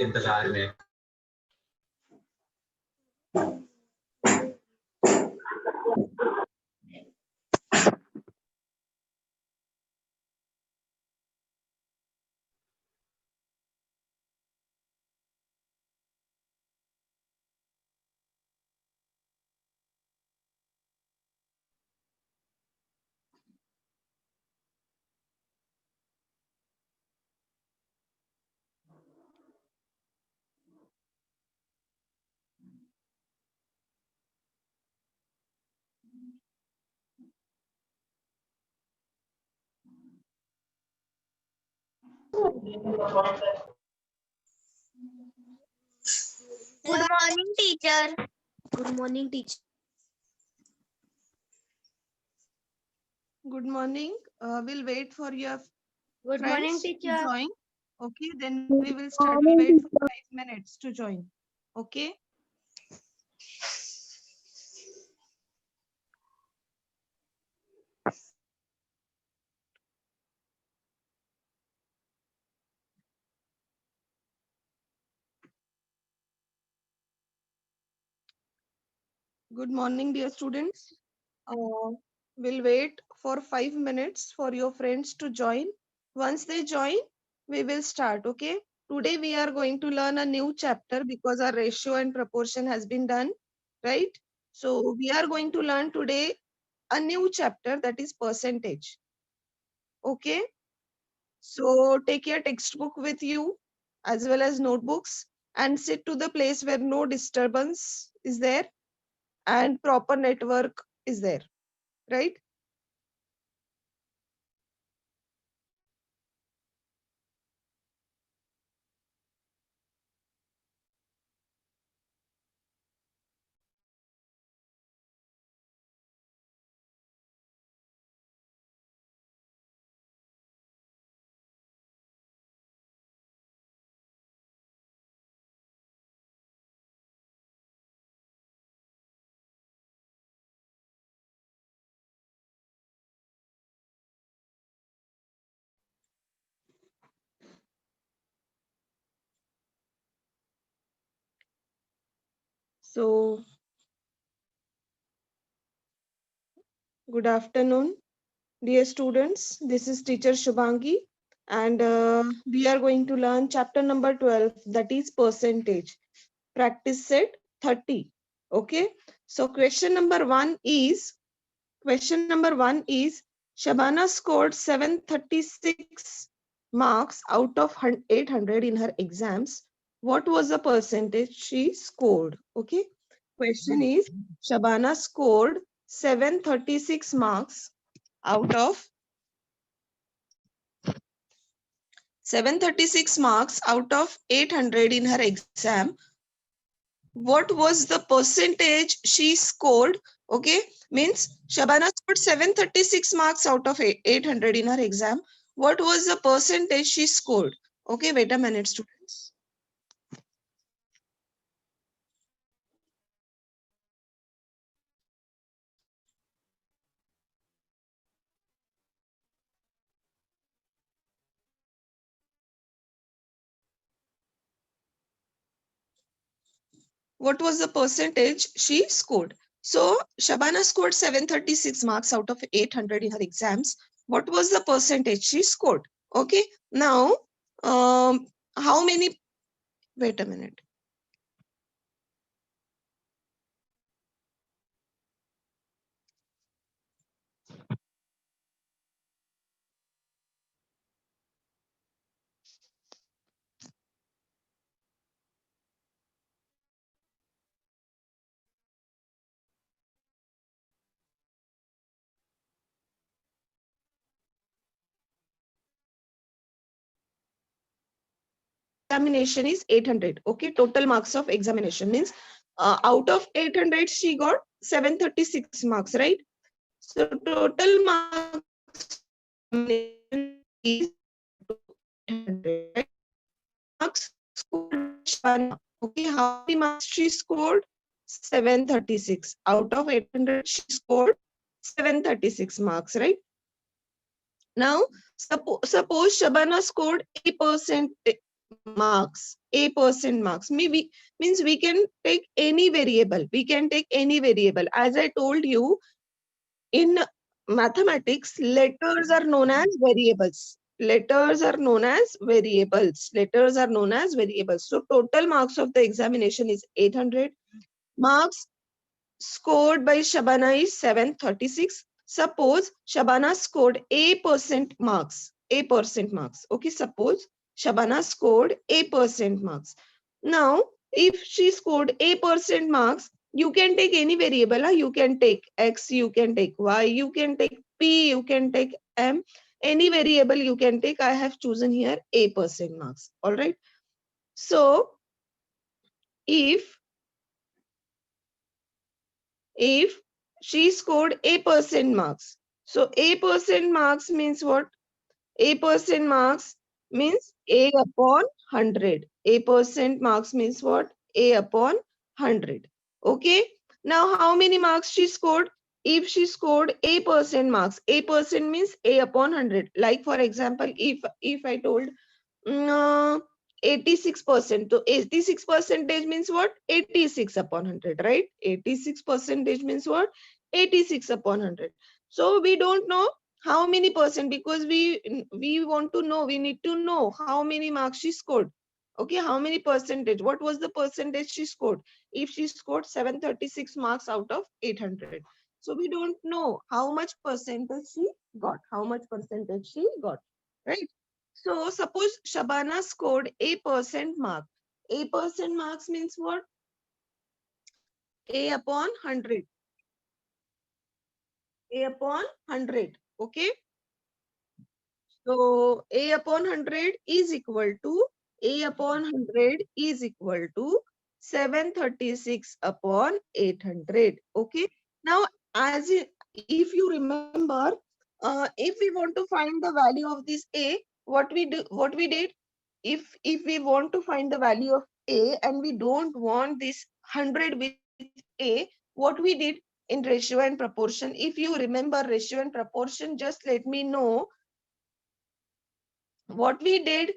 इंतजार में। Good morning, teacher. Good morning, teacher. Good morning. We'll wait for your Good friends morning, to teacher. join. Okay, then we will start. We'll wait for 5 minutes to join. Okay. Good morning, dear students. We'll wait for 5 minutes for your friends to join. Once they join, we will start. Okay. Today we are going to learn a new chapter because our ratio and proportion has been done, right? So we are going to learn today a new chapter, that is percentage. Okay. So take your textbook with you as well as notebooks and sit to the place where no disturbance is there and proper network is there, right? So, good afternoon, dear students. This is teacher Shubhangi, and we are going to learn chapter number 12, that is percentage. Practice set 30. Okay. So, question number one is Shabana scored 736 marks out of 800 in her exams. What was the percentage she scored? Okay. Question is Shabana scored 736 marks out of 736 marks out of 800 in her exam. What was the percentage she scored? Okay, means Shabana scored 736 marks out of 800 in her exam. What was the percentage she scored? Okay, wait a minute, students. What was the percentage she scored? So Shabana scored 736 marks out of 800 in her exams. What was the percentage she scored? Okay, now how many? Wait a minute. Examination is 800. Okay, total marks of examination means out of 800 she got 736 marks, right? So total marks is 800, right? Marks scored Shana. Okay, how many marks she scored? 736. Out of 800 she scored 736 marks, right? Now suppose Shabana scored 80%. marks. A% marks. Means we can take any variable. We can take any variable. As I told you, in mathematics, letters are known as variables. Letters are known as variables. Letters are known as variables. So total marks of the examination is 800. Marks scored by Shabana is 736. Suppose Shabana scored A% marks. A% marks. Okay, suppose Shabana scored A% marks. Now, if she scored A% marks, you can take any variable. You can take X, you can take Y, you can take P, you can take M. Any variable you can take. I have chosen here A% marks. All right. So, if she scored A% marks. So A% marks means what? A% marks means A upon 100. A% marks means what? A upon 100. Okay. Now how many marks she scored? If she scored A% marks, A% means A upon 100. Like for example, if I told 86%. So 86 percentage means what? 86 upon 100, right? 86 percentage means what? 86 upon 100. So we don't know how many percent, because we want to know, we need to know how many marks she scored. Okay, how many percentage? What was the percentage she scored? If she scored 736 marks out of 800. So we don't know how much percentage she got, how much percentage she got, right? So suppose Shabana scored A% mark. A% marks means what? A upon 100. A upon 100. Okay. So A upon 100 is equal to A upon 100 is equal to 736 upon 800. Okay. Now, if you remember, if we want to find the value of this A, what we did, if we want to find the value of A and we don't want this 100 with A, what we did in ratio and proportion. If you remember ratio and proportion, just let me know what we did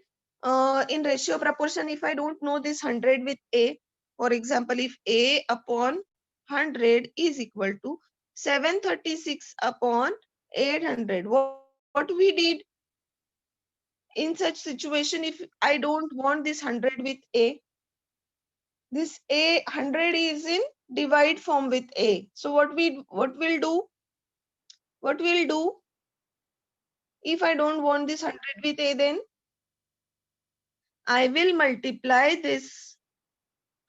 in ratio proportion. If I don't know this 100 with A, for example, if A upon 100 is equal to 736 upon 800, what we did in such situation? If I don't want this 100 with A, this A 100 is in divide form with A. So what we'll do? What we'll do if I don't want this 100 with A, then I will multiply this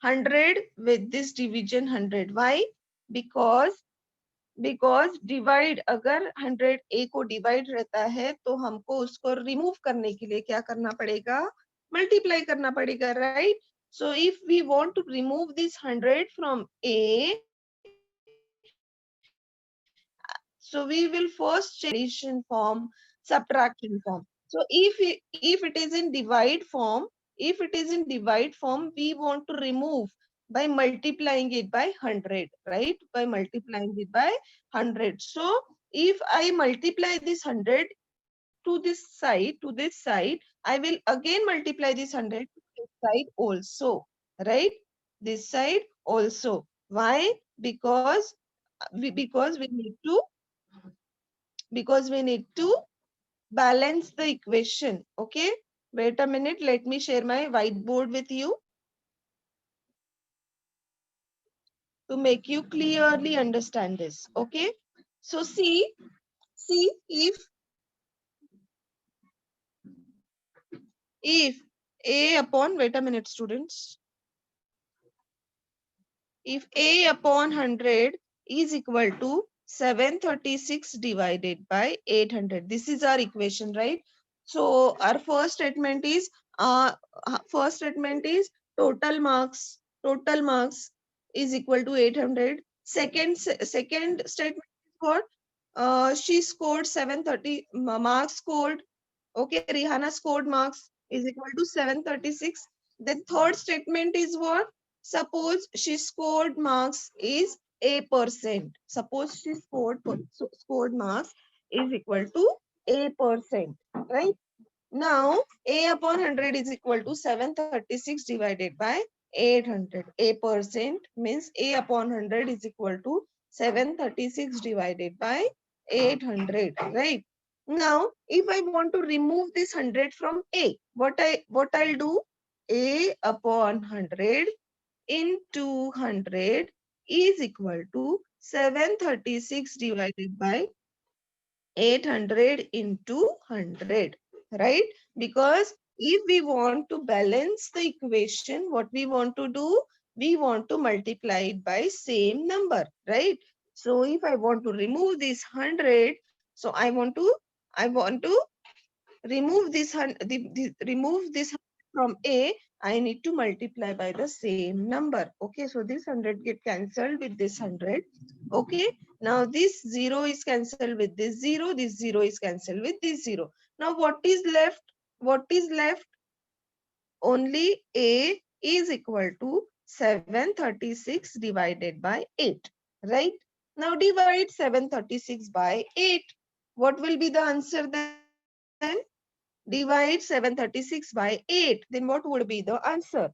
100 with this division 100. Why? Because divide, अगर 100 A को divide रहता है तो हमको उसको remove करने के लिए क्या करना पड़ेगा? Multiply करना पड़ेगा, right? So if we want to remove this 100 from A, so we will first check addition form, subtraction form. So if it is in divide form, we want to remove by multiplying it by 100, right? By multiplying it by 100. So if I multiply this 100 to this side, I will again multiply this 100 to this side also, right? This side also. Why? Because we need to balance the equation. Okay, wait a minute, let me share my whiteboard with you to make you clearly understand this. Okay, so see if A upon, wait a minute students, if A upon 100 is equal to 736 divided by 800, this is our equation, right? So our first statement is total marks is equal to 800. Second statement is what? She scored 730 marks scored. Okay, Rihanna scored marks is equal to 736. The third statement is what? Suppose she scored marks is A%. Suppose she scored marks is equal to A%, right? Now, A upon 100 is equal to 736 divided by 800. A percent means A upon 100 is equal to 736 divided by 800, right? Now, if I want to remove this 100 from A, what I'll do? A upon 100 into 100 is equal to 736 divided by 800 into 100, right? Because if we want to balance the equation, what we want to do? We want to multiply it by same number, right? So if I want to remove this 100, so I want to remove this remove this from A, I need to multiply by the same number. Okay, so this 100 get cancelled with this 100. Okay, now this 0 is cancelled with this 0, this 0 is cancelled with this 0. Now what is left? What is left? Only A is equal to 736 divided by 8, right? Now divide 736 by 8. What will be the answer then? Divide 736 by 8. Then what would be the answer?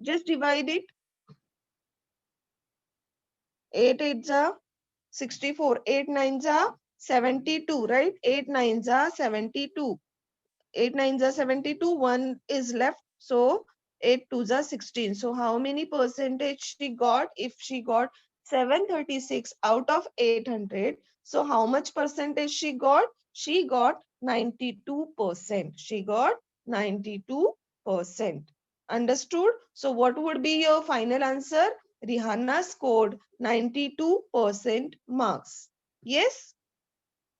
Just divide it. 8 8s are 64. 8 9s are 72, right? 8 9s are 72. 8 9s are 72. 1 is left. So 8 2s are 16. So how many percentage she got? If she got 736 out of 800. So how much percentage she got? She got 92%. She got 92%. Understood? So what would be your final answer? Rihanna scored 92% marks. Yes?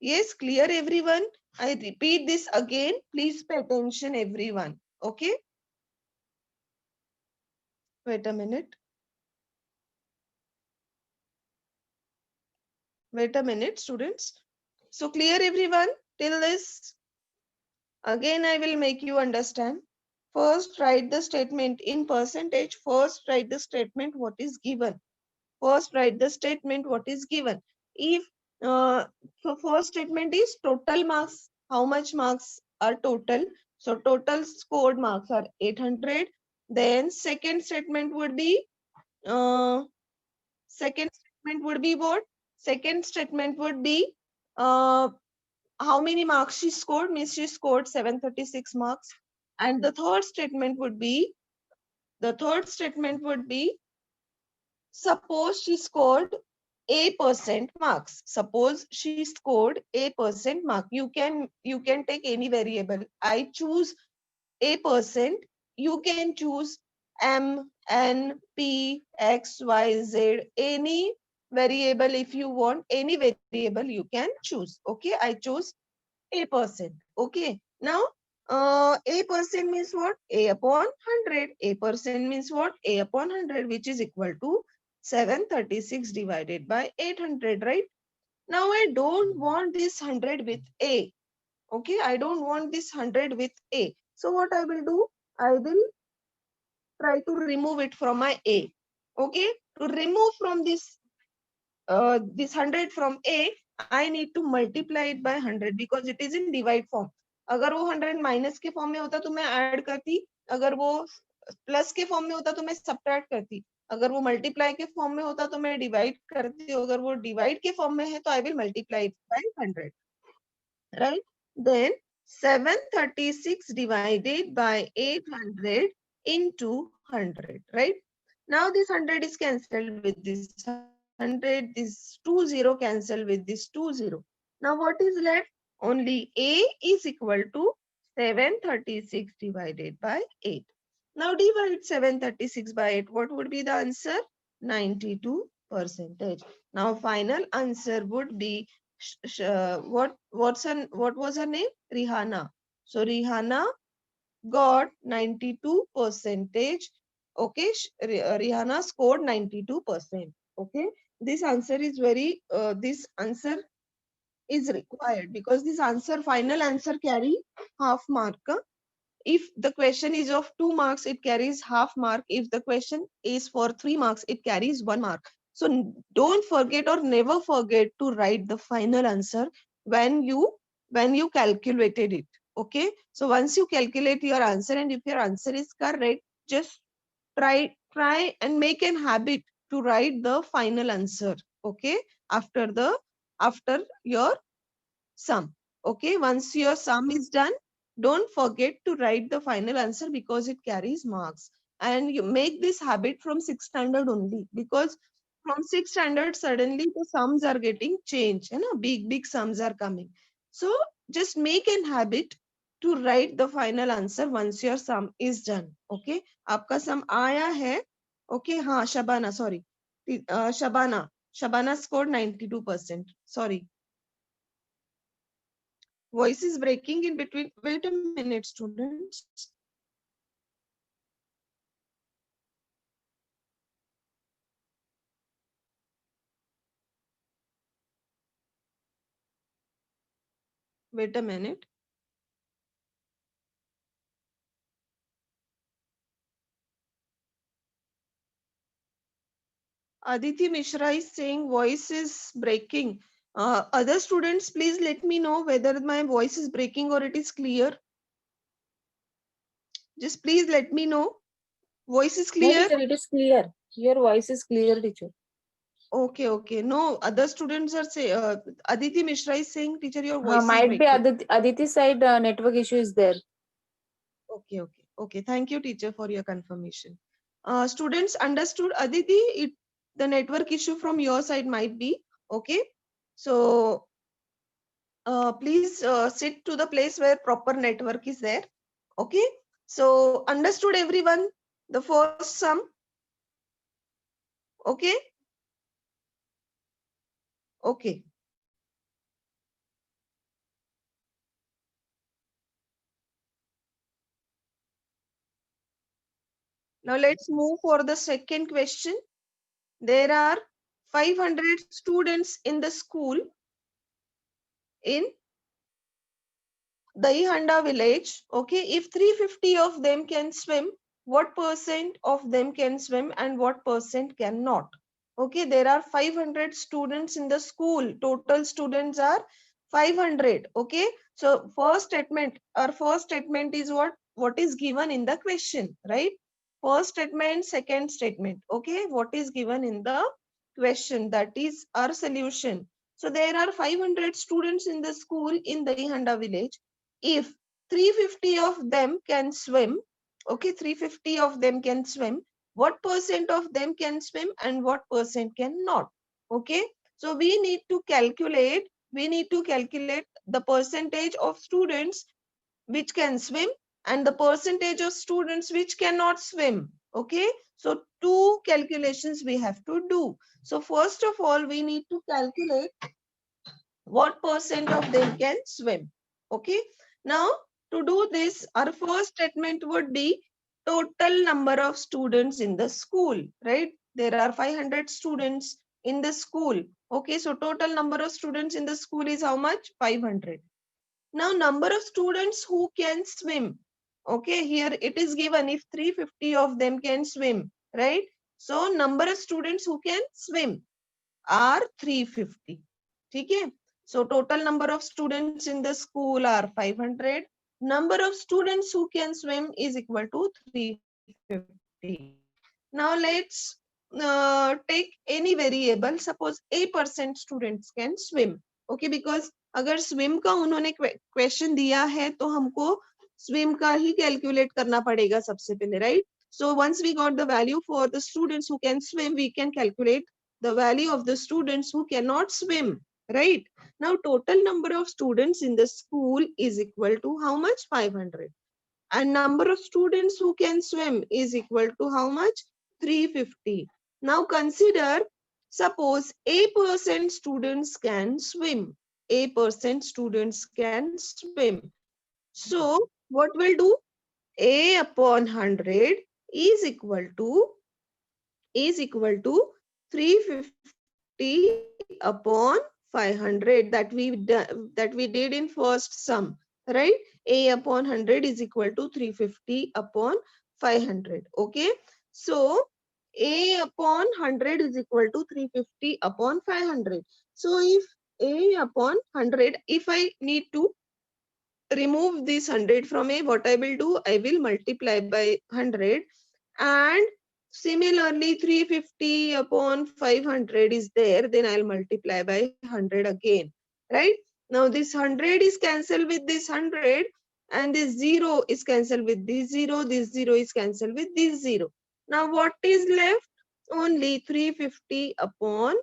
Yes, clear everyone? I repeat this again. Please pay attention everyone. Okay? Wait a minute. Wait a minute, students. So clear everyone till this? Again, I will make you understand. First, write the statement in percentage. First, write the statement what is given. First, write the statement what is given. If so, first statement is total marks. How much marks are total? So total scored marks are 800. Then second statement would be uh, second statement would be what? Second statement would be uh, how many marks she scored? Means she scored 736 marks. And the third statement would be suppose she scored A% marks. Suppose she scored A% mark. You can take any variable. I choose A%. You can choose M, N, P, X, Y, Z. Any variable if you want. Any variable you can choose. Okay, I chose A%. Okay. Now A% means what? A upon 100. A% means what? A upon 100, which is equal to 736 divided by 800, right? Now I don't want this 100 with A. Okay, I don't want this 100 with A. So what I will do? I will try to remove it from my A. Okay, to remove from this 100 from A, I need to multiply it by 100 because it is in divide form. अगर वो 100 minus के form में होता तो मैं add करती, अगर वो प्लस के फॉर्म में होता तो मैं सब्ट्रैक्ट करती, अगर वो मल्टीप्लाई के फॉर्म में होता तो मैं डिवाइड करती, अगर वो डिवाइड के फॉर्म में है तो I will multiply it by 100, right? Then 736 divided by 800 into 100, right? Now this 100 is cancelled with this 100, this 20 cancelled with this 20. Now what is left? Only A is equal to 736 divided by 8. Now divide 736 by 8. What would be the answer? 92%. Now final answer would be what was her name? Rihanna. So Rihanna got 92 percentage. Okay, Rihanna scored 92%. Okay, this answer is this answer is required because this answer, final answer, carry half mark. If the question is of 2 marks, it carries half mark. If the question is for 3 marks, it carries 1 mark. So don't forget or never forget to write the final answer when you calculated it. Okay, so once you calculate your answer and if your answer is correct, just try and make an habit to write the final answer. Okay, after your sum. Okay, once your sum is done, don't forget to write the final answer because it carries marks. And you make this habit from 6th standard only, because from 6th standard suddenly the sums are getting changed, big sums are coming. So just make an habit to write the final answer once your sum is done. Okay, आपका sum आया है. Okay, हाँ, Shabana, sorry. Shabana scored 92%. Sorry. Voice is breaking in between. Wait a minute, students. Wait a minute. Aditi Mishra is saying voice is breaking. Other students, please let me know whether my voice is breaking or it is clear. Just please let me know. Voice is No, clear? teacher, it is clear. Your voice is clear, teacher. Okay, okay. No, other students are saying, Aditi Mishra is saying, teacher, your voice is Might be breaking. Aditi's side network issue is there. Okay, okay. Okay, thank you, teacher, for your confirmation. Students understood, Aditi, the network issue from your side might be. Okay, so please sit to the place where proper network is there. Okay, so understood everyone, the first sum. Okay, okay. Now let's move for the second question. There are 500 students in the school in Daihanda village. Okay, if 350 of them can swim, what percent of them can swim and what percent cannot? Okay, there are 500 students in the school. Total students are 500. Okay, so our first statement is what is given in the question, right? First statement, second statement. Okay, what is given in the question, that is our solution. So there are 500 students in the school in Daihanda village. If 350 of them can swim, okay, 350 of them can swim, what percent of them can swim and what percent cannot? Okay, so we need to calculate the percentage of students which can swim and the percentage of students which cannot swim. Okay, so two calculations we have to do. So first of all, we need to calculate what percent of them can swim. Okay, now to do this, our first statement would be total number of students in the school, right? There are 500 students in the school. Okay, so total number of students in the school is how much? 500. Now number of students who can swim. Okay, here it is given if 350 of them can swim, right? So number of students who can swim are 350. Okay, so total number of students in the school are 500. Number of students who can swim is equal to 350. Now let's take any variable. Suppose A% students can swim. Okay, because अगर swim का उन्होंने question दिया है तो हमको swim का ही calculate करना पड़ेगा सबसे पहले, right? So once we got the value for the students who can swim, we can calculate the value of the students who cannot swim, right? Now total number of students in the school is equal to how much? 500. And number of students who can swim is equal to how much? 350. Now consider, suppose A% students can swim. A% students can swim. So what we'll do? A upon 100 is equal to 350 upon 500 that we did in first sum, right? A upon 100 is equal to 350 upon 500. Okay, so A upon 100 is equal to 350 upon 500. So if A upon 100, if I need to remove this 100 from A, what I will do, I will multiply by 100, and similarly 350 upon 500 is there, then I'll multiply by 100 again, right? Now this 100 is cancelled with this 100, and this 0 is cancelled with this 0, this 0 is cancelled with this 0. Now what is left? Only 350 upon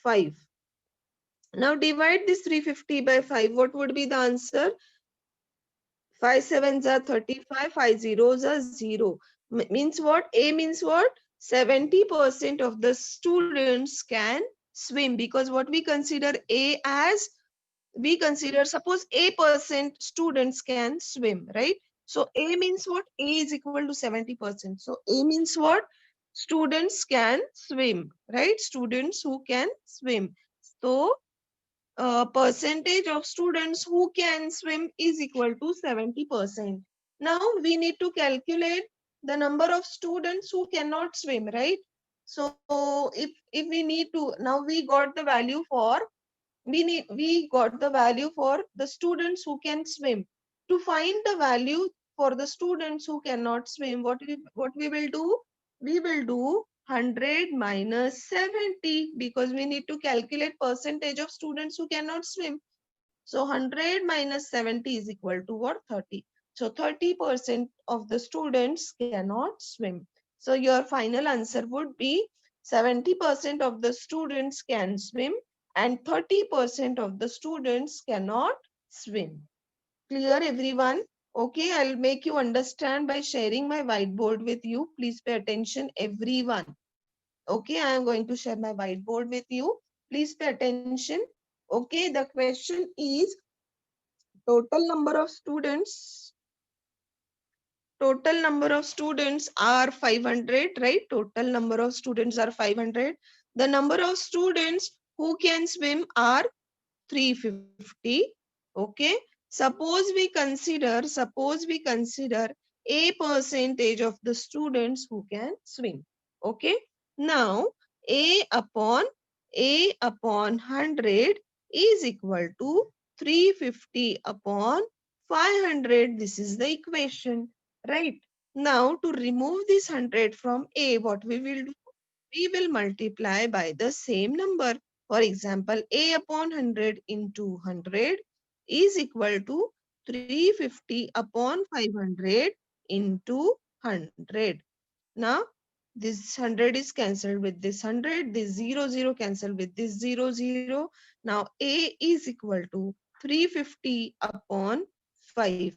5. Now divide this 350 by 5. What would be the answer? 5 sevens are 35, 5 zeros are 0. Means what? A means what? 70% of the students can swim, because what we consider A as, we consider, suppose A% students can swim, right? So A means what? A is equal to 70%. So A means what? Students can swim, right? Students who can swim. So percentage of students who can swim is equal to 70%. Now we need to calculate the number of students who cannot swim, right? So if we need to, now we got the value for, we got the value for the students who can swim. To find the value for the students who cannot swim, what we will do? We will do 100 minus 70, because we need to calculate percentage of students who cannot swim. So 100 minus 70 is equal to what? 30. So 30% of the students cannot swim. So your final answer would be 70% of the students can swim and 30% of the students cannot swim. Clear, everyone? Okay, I'll make you understand by sharing my whiteboard with you. Please pay attention, everyone. Okay, I am going to share my whiteboard with you. Please pay attention. Okay, the question is total number of students. Total number of students are 500, right? Total number of students are 500. The number of students who can swim are 350. Okay. Suppose we consider a percentage of the students who can swim. Okay. Now A upon 100 is equal to 350 upon 500. This is the equation, right? Now to remove this 100 from A, what we will do? We will multiply by the same number. For example, A upon 100 into 100 is equal to 350 upon 500 into 100. Now, this 100 is cancelled with this 100, this 0 cancelled with this 0. Now, A is equal to 350 upon 5.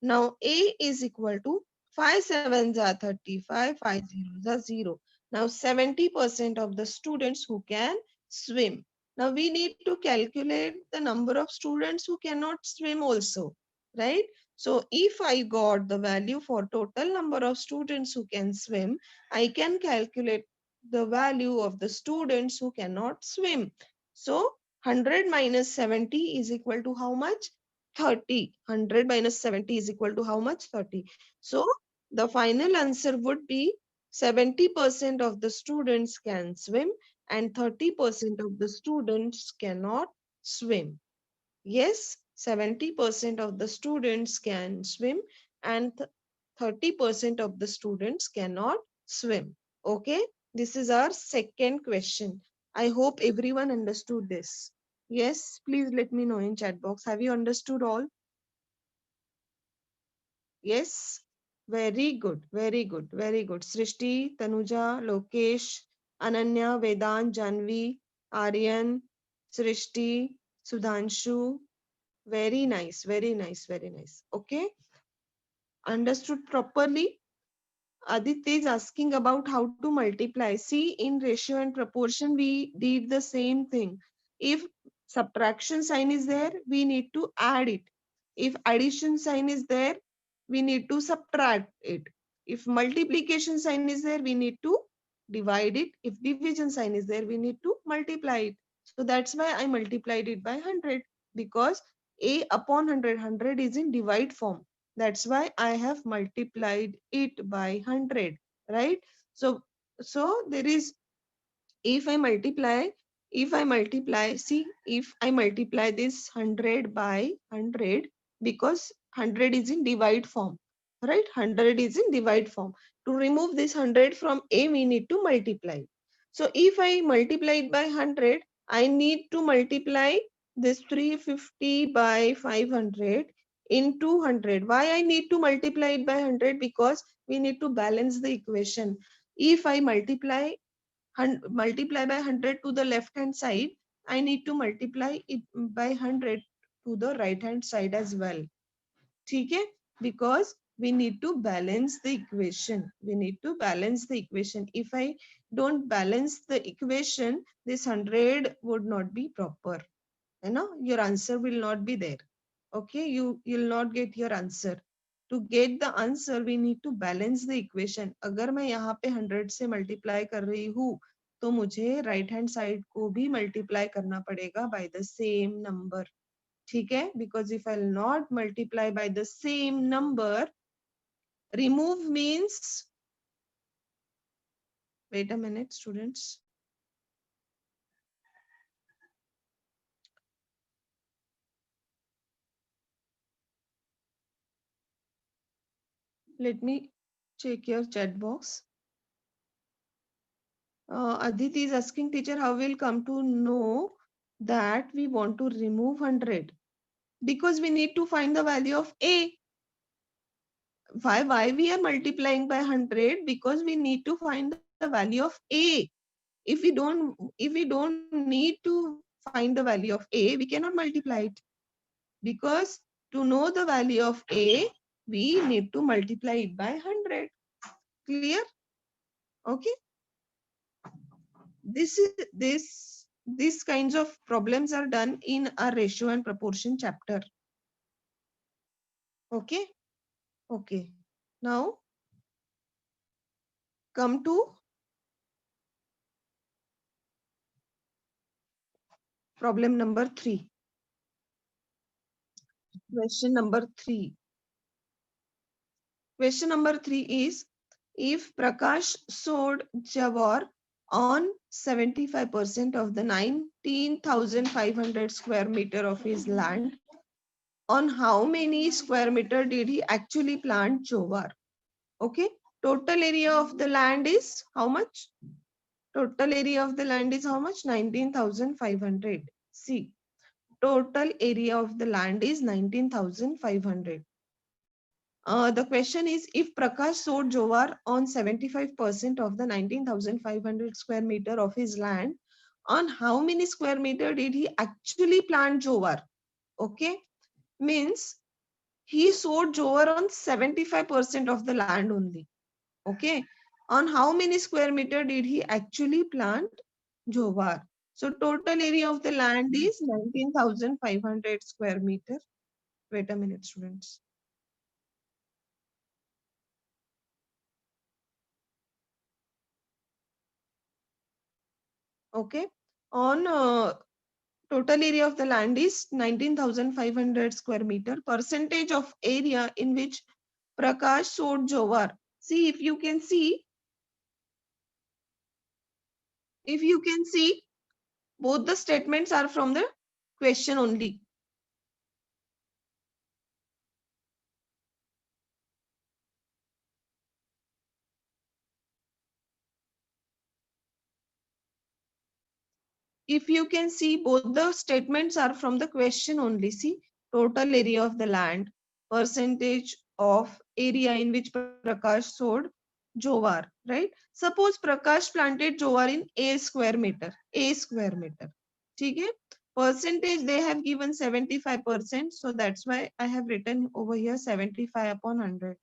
Now, A is equal to 5 sevens are 35, 5 zeros are 0. Now 70% of the students who can swim. Now we need to calculate the number of students who cannot swim also, right? So if I got the value for total number of students who can swim, I can calculate the value of the students who cannot swim. So 100 minus 70 is equal to how much? 30. 100 minus 70 is equal to how much? 30. So the final answer would be 70% of the students can swim and 30% of the students cannot swim. Yes, 70% of the students can swim and 30% of the students cannot swim. Okay, this is our second question. I hope everyone understood this. Yes, please let me know in chat box. Have you understood all? Yes, very good, very good, very good. Srishti, Tanuja, Lokesh, Ananya, Vedant, Janvi, Aryan, Srishti, Sudhanshu. Very nice, very nice, very nice. Okay, understood properly. Aditya is asking about how to multiply. See, in ratio and proportion, we did the same thing. If subtraction sign is there, we need to add it. If addition sign is there, we need to subtract it. If multiplication sign is there, we need to divide it. If division sign is there, we need to multiply it. So that's why I multiplied it by 100, because A upon 100, 100 is in divide form. That's why I have multiplied it by 100, right? So there is, if I multiply, see, if I multiply this 100 by 100, because 100 is in divide form, right? 100 is in divide form. To remove this 100 from A, we need to multiply. So if I multiply it by 100, I need to multiply this 350 by 500 into 100. Why I need to multiply it by 100? Because we need to balance the equation. If I multiply by 100 to the left hand side, I need to multiply it by 100 to the right hand side as well. ठीक है? Because we need to balance the equation. We need to balance the equation. If I don't balance the equation, this 100 would not be proper. You know, your answer will not be there. Okay, you'll not get your answer. To get the answer, we need to balance the equation. अगर मैं यहाँ पे 100 से multiply कर रही हूँ, तो मुझे right hand side को भी multiply करना पड़ेगा by the same number. ठीक है? Because if I'll not multiply by the same number, remove means, wait a minute, students. Let me check your chat box. Aditi is asking, teacher, how will come to know that we want to remove 100? Because we need to find the value of A. Why we are multiplying by 100? Because we need to find the value of A. If we don't need to find the value of A, we cannot multiply it. Because to know the value of A, we need to multiply it by 100. Clear? Okay. These kinds of problems are done in a ratio and proportion chapter. Okay. Okay. Now come to problem number 3. Question number 3. Question number 3 is, if Prakash sold Jawar on 75% of the 19,500 square meter of his land, on how many square meter did he actually plant jowar? Okay, total area of the land is how much? Total area of the land is how much? 19,500. See, total area of the land is 19,500. The question is, if Prakash sowed jowar on 75% of the 19,500 square meter of his land, on how many square meter did he actually plant jowar? Okay, means he sowed jowar on 75% of the land only. Okay, on how many square meter did he actually plant jowar? So total area of the land is 19,500 square meter. Wait a minute, students. Okay, on total area of the land is 19,500 square meter. Percentage of area in which Prakash sowed jowar. See, if you can see, both the statements are from the question only. If you can see, both the statements are from the question only. See, total area of the land, percentage of area in which Prakash sowed jowar, right? Suppose Prakash planted jowar in A square meter. Okay? Percentage they have given 75%, so that's why I have written over here 75 upon 100,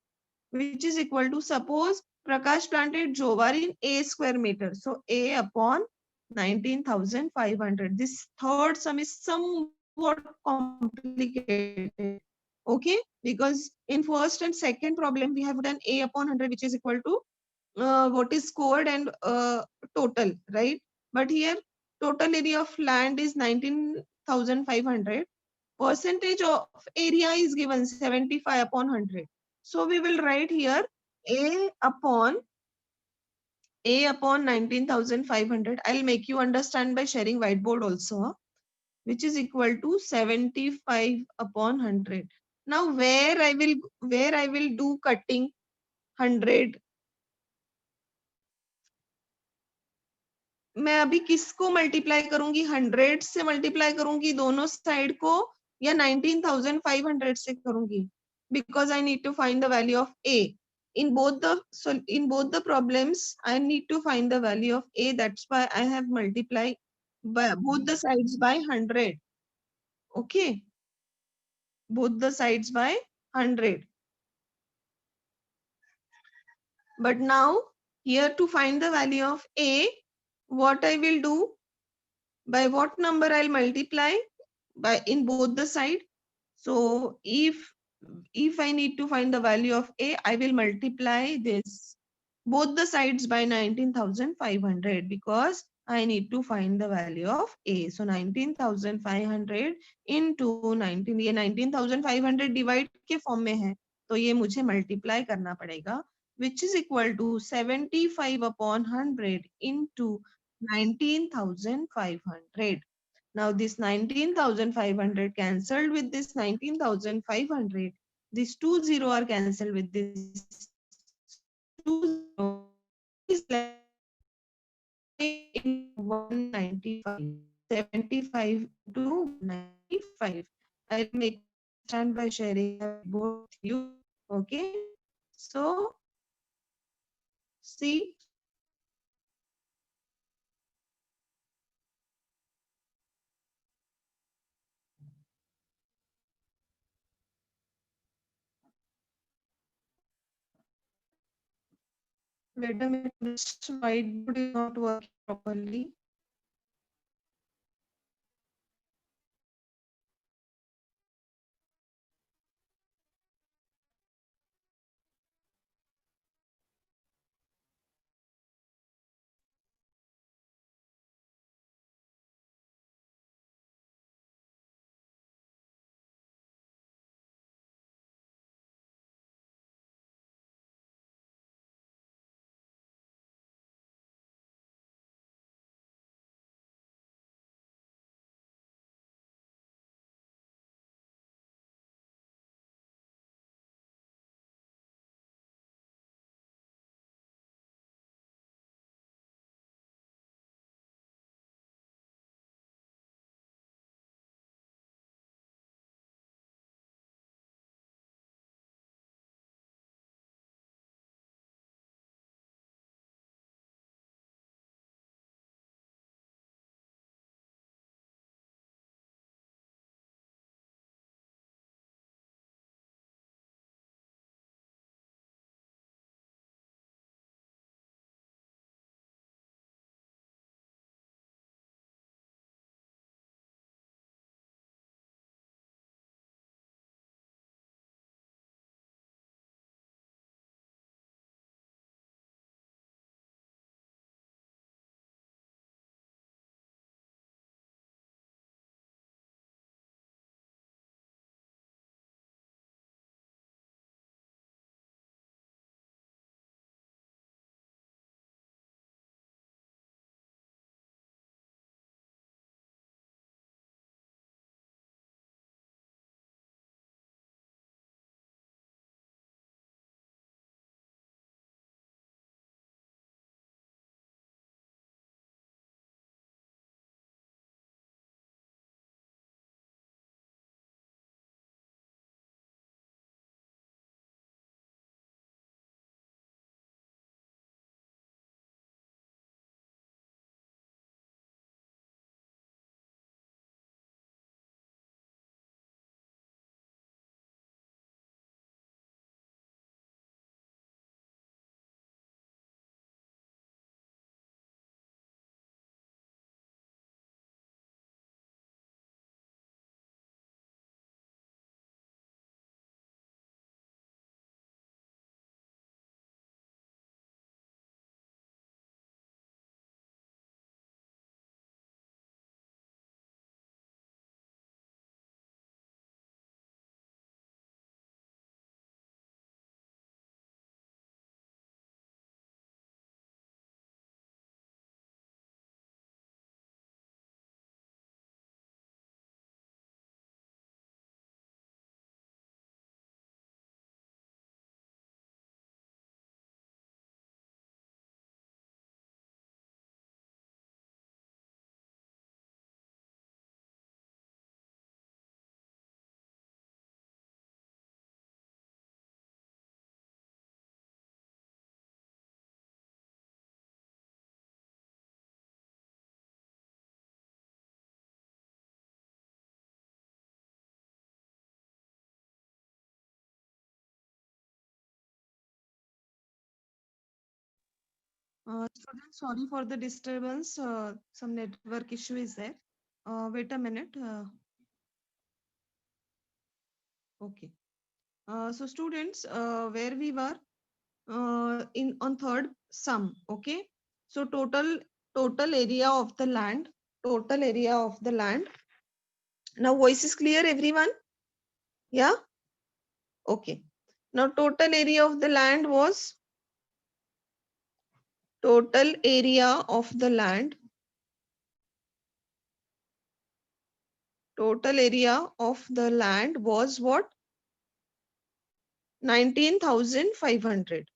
which is equal to, suppose Prakash planted jowar in A square meter, so A upon 19,500. This third sum is somewhat complicated. Okay, because in first and second problem we have done A upon 100, which is equal to what is scored and total, right? But here total area of land is 19,500. Percentage of area is given 75 upon 100. So we will write here A upon 19,500. I'll make you understand by sharing whiteboard also, which is equal to 75 upon 100. Now where I will do cutting 100. मैं अभी किसको multiply करूंगी 100 से multiply करूंगी दोनों side को या 19,500 से करूंगी because I need to find the value of a in both the problems I need to find the value of a, that's why I have multiplied by both the sides by 100. Okay, both the sides by 100. But now here to find the value of a, what I will do, by what number I'll multiply by in both the side. So if I need to find the value of a, I will multiply this both the sides by 19,500 because I need to find the value of a. So 19,500 into 19, ये 19,500 divide के form में है तो ये मुझे multiply करना पड़ेगा which is equal to 75 upon 100 into 19,500. Now this 19,500 cancelled with this 19,500. These 2 are cancelled with this 2 is left in 195. 75 to 95. I'll make stand by sharing both you. Okay. So see. Wait a minute, this whiteboard is not working properly. Students, sorry for the disturbance. Some network issue is there. Wait a minute. Okay. So students, where we were in on third sum. Okay. So total area of the land. Total area of the land. Now voice is clear, everyone? Yeah. Okay. Now total area of the land was total area of the land. Total area of the land was what? 19,500,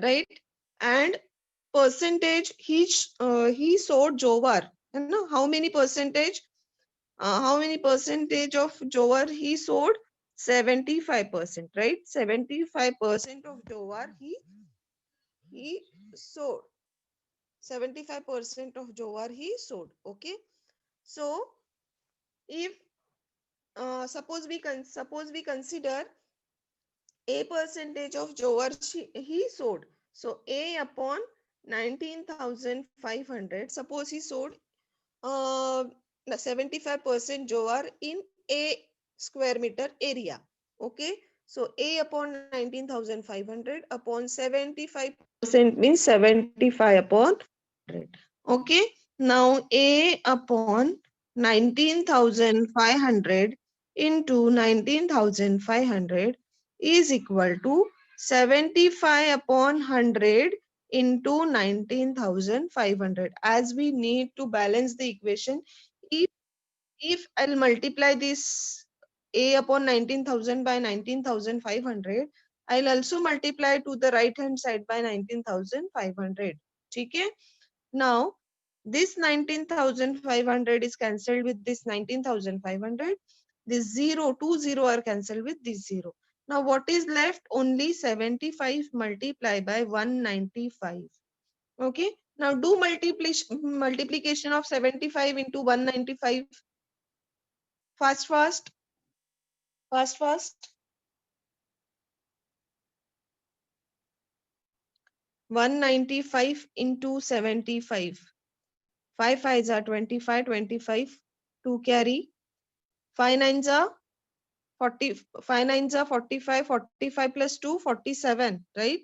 right? And percentage he sowed jowar. You know how many percentage? How many percentage of jowar he sowed? 75%, right? 75% of jowar he sowed. 75% of jowar he sowed. Okay. So if suppose we consider a percentage of jowar he sowed. So A upon 19,500. Suppose he sowed 75% jowar in A square meter area. Okay. So A upon 19,500 upon 75% means 75 upon 100. Okay. Now A upon 19,500 into 19,500 is equal to 75 upon 100 into 19,500. As we need to balance the equation, if I'll multiply this A upon 19,000 by 19,500, I'll also multiply to the right hand side by 19,500. Okay. Now, this 19,500 is cancelled with this 19,500. This 2 0 are cancelled with this 0. Now, what is left? Only 75 multiplied by 195. Okay. Now, do multiplication of 75 into 195. Fast, fast, fast, fast. 195 into 75. 5 5s are 25, 25. 2 carry. 5 9s are 40, 5 9s are 45, 45 plus 2, 47, right?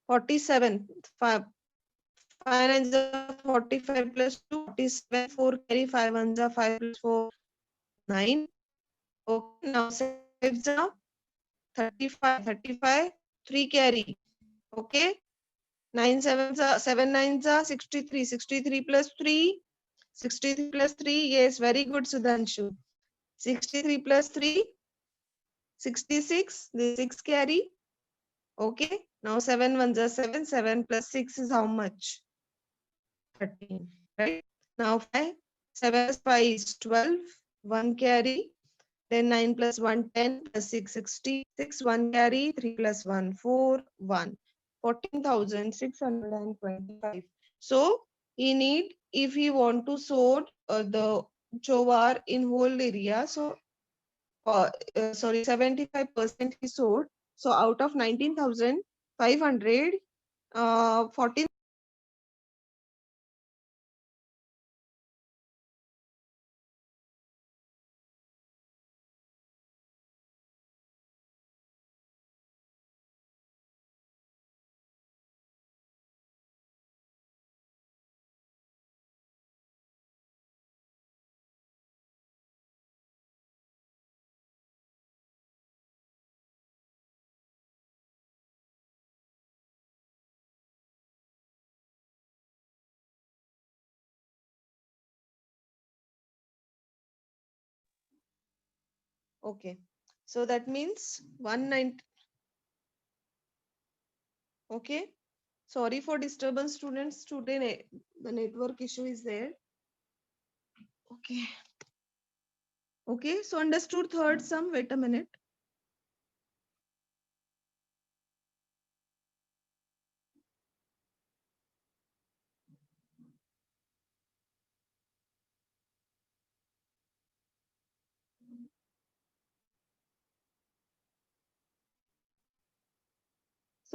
47. 5 9s are 45 plus 2, 47. 4 carry. 5 1s are 5 plus 4, 9. Okay, now 5s are 35, 35. 3 carry. Okay. 9 sevens are 7 9s are 63, 63 plus 3, 63 plus 3. Yes, very good, Sudhanshu. 63 plus 3, 66. The 6 carry. Okay. Now 7 ones are 7. 7 plus 6 is how much? 13. Right. Now 5. 7 plus 5 is 12. 1 carry. Then 9 plus 1, 10 plus 6, 66. 1 carry. 3 plus 1, 4, 1. 14,625. So he need, if he want to sow the jowar in whole area, so sorry, 75% he sowed. So out of 19,500, 14. Okay. So that means 190. Okay. Sorry for disturbance, students. Today the network issue is there. Okay. Okay. So understood third sum. Wait a minute.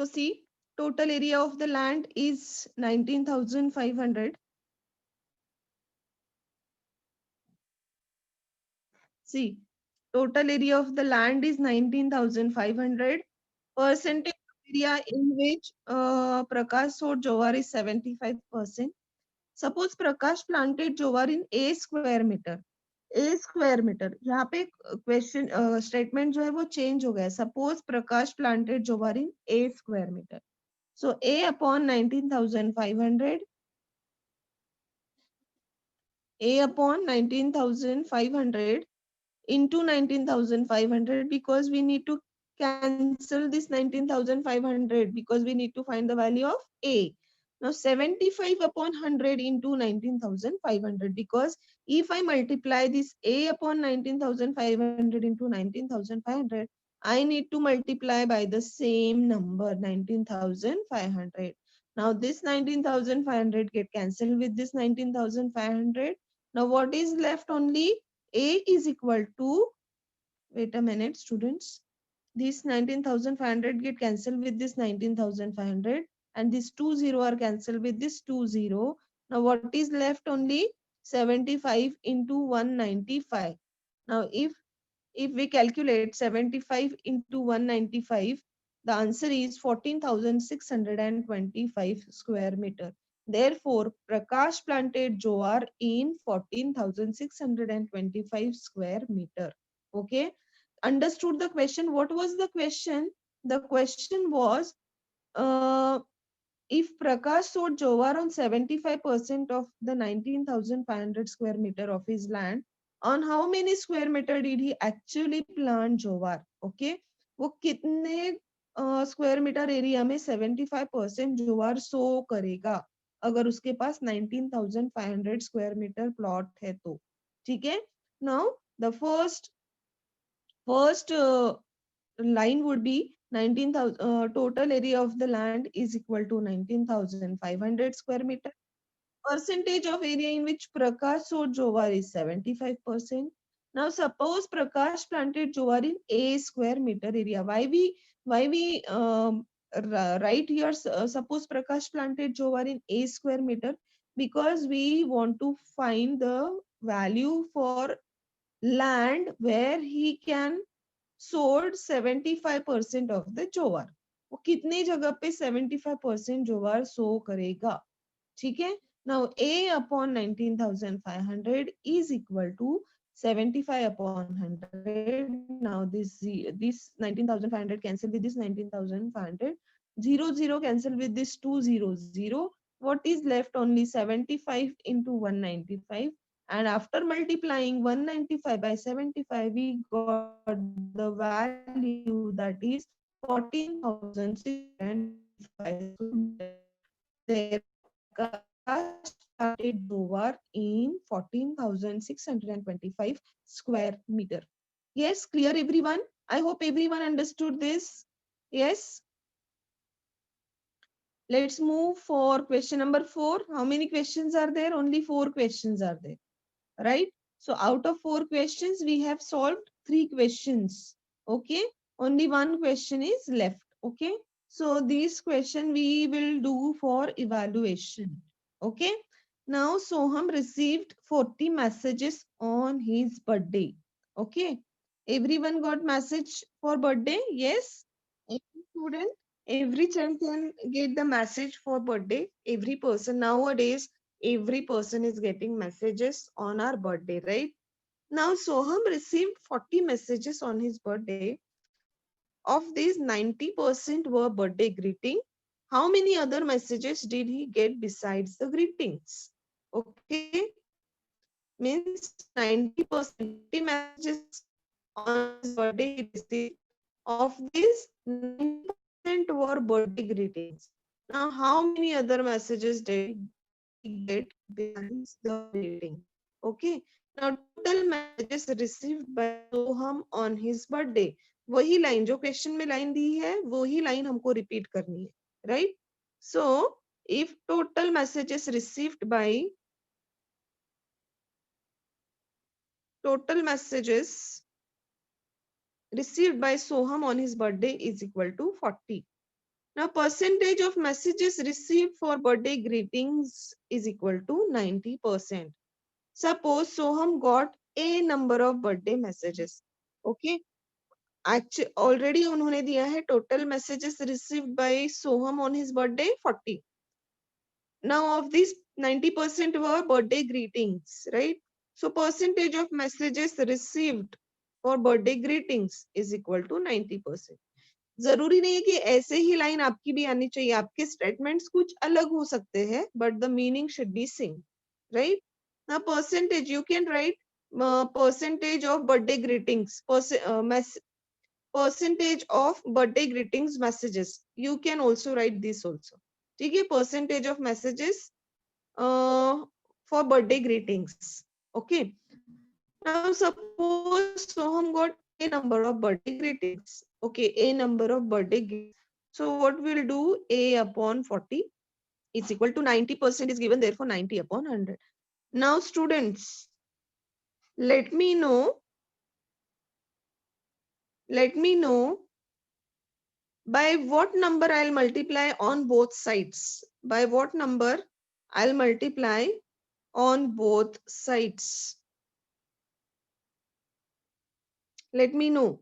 So see, total area of the land is 19,500. See, total area of the land is 19,500. Percentage of area in which Prakash sowed jowar is 75%. Suppose Prakash planted jowar in a square meter. A square meter. यहाँ पे question statement जो है वो change हो गया. Suppose Prakash planted jowar in a square meter. So A upon 19,500. A upon 19,500 into 19,500, because we need to cancel this 19,500 because we need to find the value of A. Now 75 upon 100 into 19,500, because if I multiply this A upon 19,500 into 19,500, I need to multiply by the same number 19,500. Now this 19,500 get cancelled with this 19,500. Now what is left? Only A is equal to, wait a minute students, this 19,500 get cancelled with this 19,500, and this 20 are cancelled with this 20. Now what is left? Only 75 into 195. Now if we calculate 75 into 195, the answer is 14,625 square meter. Therefore, Prakash planted jowar in 14,625 square meter. Okay. Understood the question? What was the question? The question was, if Prakash sowed jowar on 75% of the 19,500 square meter of his land, on how many square meter did he actually plant jowar? Okay. वो कितने square metre area में 75% ज्वार सो करेगा अगर उसके पास 19,500 square metre plot है तो. ठीक है. Now the first line would be 19,000. Total area of the land is equal to 19,500 square meter. Percentage of area in which Prakash sowed jowar is 75%. Now suppose Prakash planted jowar in a square meter area. Why we write here suppose Prakash planted jowar in a square meter? Because we want to find the value for land where he can sold 75% of the jowar. वो कितने जगह पे 75% jowar सो करेगा. ठीक है. Now A upon 19,500 is equal to 75 upon 100. Now this 19,500 cancel with this 19,500. 0 cancel with this 200. What is left? Only 75 into 195. And after multiplying 195 by 75, we got the value that is 14,605. There started jowar in 14,625 square meter. Yes, clear everyone? I hope everyone understood this. Yes. Let's move for question number 4. How many questions are there? Only 4 questions are there. Right? So out of 4 questions, we have solved 3 questions. Okay? Only 1 question is left. Okay? So this question we will do for evaluation. Okay? Now Soham received 40 messages on his birthday. Okay? Everyone got message for birthday? Yes? Every student, every child can get the message for birthday. Every person nowadays, every person is getting messages on our birthday, right? Now Soham received 40 messages on his birthday. Of these, 90% were birthday greeting. How many other messages did he get besides the greetings? Okay, means 90% messages on his birthday he received. Of these, 90% were birthday greetings. Now, how many other messages did he get besides the greeting? Okay. Now, total messages received by Soham on his birthday. वही line जो question में line दी है वही line हमको repeat करनी है, right? So if total messages received by Soham on his birthday is equal to 40. Now percentage of messages received for birthday greetings is equal to 90%. Suppose Soham got a number of birthday messages. Okay. Actually, already उन्होंने दिया है total messages received by Soham on his birthday 40. Now of these 90% were birthday greetings, right? So percentage of messages received for birthday greetings is equal to 90%. जरूरी नहीं है कि ऐसे ही line आपकी भी आनी चाहिए, आपके स्टेटमेंट्स कुछ अलग हो सकते हैं, but the meaning should be same, right? Now percentage, you can write percentage of birthday greetings, percentage of birthday greetings messages. You can also write this also. ठीक है, percentage of messages for birthday greetings. Okay. Now suppose Soham got a number of birthday greetings. Okay, a number of birthday greetings. So what we'll do, a upon 40 is equal to 90% is given, therefore 90 upon 100. Now students, let me know by what number I'll multiply on both sides. By what number I'll multiply on both sides. Let me know.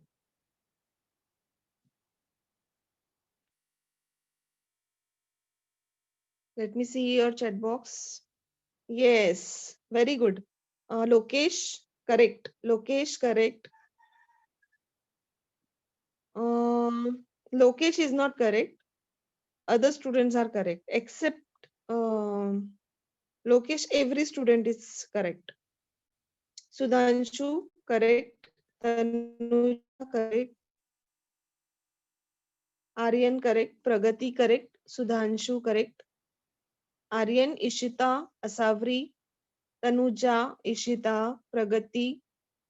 Let me see your chat box. Yes, very good. Lokesh, correct. Lokesh, correct. Lokesh is not correct. Other students are correct, except Lokesh, every student is correct. Sudhanshu, correct. Tanuja, correct. Aryan, correct. Pragati, correct. Sudhanshu, correct. Aryan, Ishita, Asavri, Tanuja, Ishita, Pragati.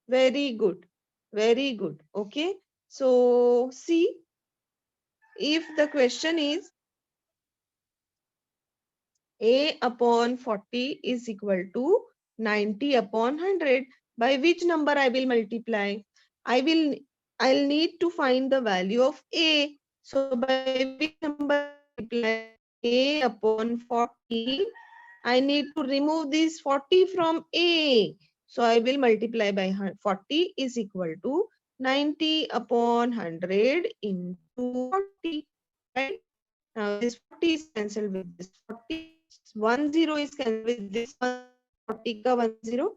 Very good. Very good. Okay. So see, if the question is a upon 40 is equal to 90 upon 100, by which number I will multiply? I'll need to find the value of a. So by which number multiply? A upon 40. I need to remove this 40 from a. So I will multiply by 40 is equal to 90 upon 100 into 40. Right? Now this 40 is cancelled with this 40. 10 is cancelled with this 40 ka 10,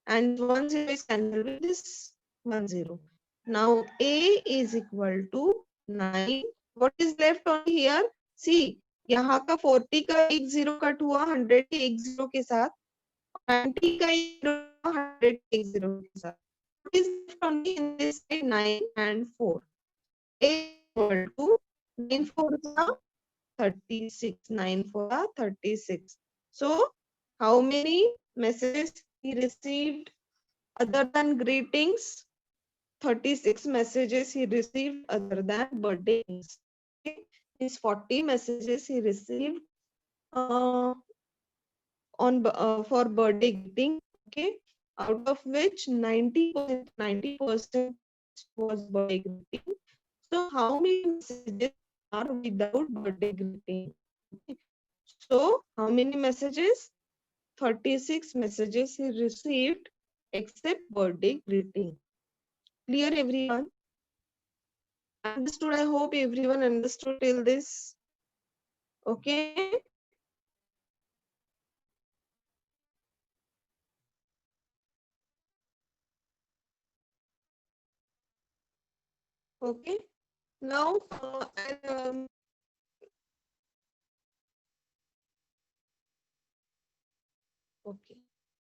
and 10 is cancelled with this 10. Now a is equal to 9. What is left on here? See, यहाँ का 40 का एक 0 cut हुआ 100 के एक 0 के साथ, 90 का एक 0 100 के एक 0 के साथ. What is left only in this side? 9 and 4. A is equal to 9 4 36. 9 4 36. So how many messages he received other than greetings? 36 messages he received other than birthdays. Okay. His 40 messages he received for birthday greeting. Okay. Out of which 90% was birthday greeting. So how many messages are without birthday greeting? Okay. So how many messages? 36 messages he received except birthday greeting. Clear everyone? Understood? I hope everyone understood till this. Okay. Okay. Now, okay.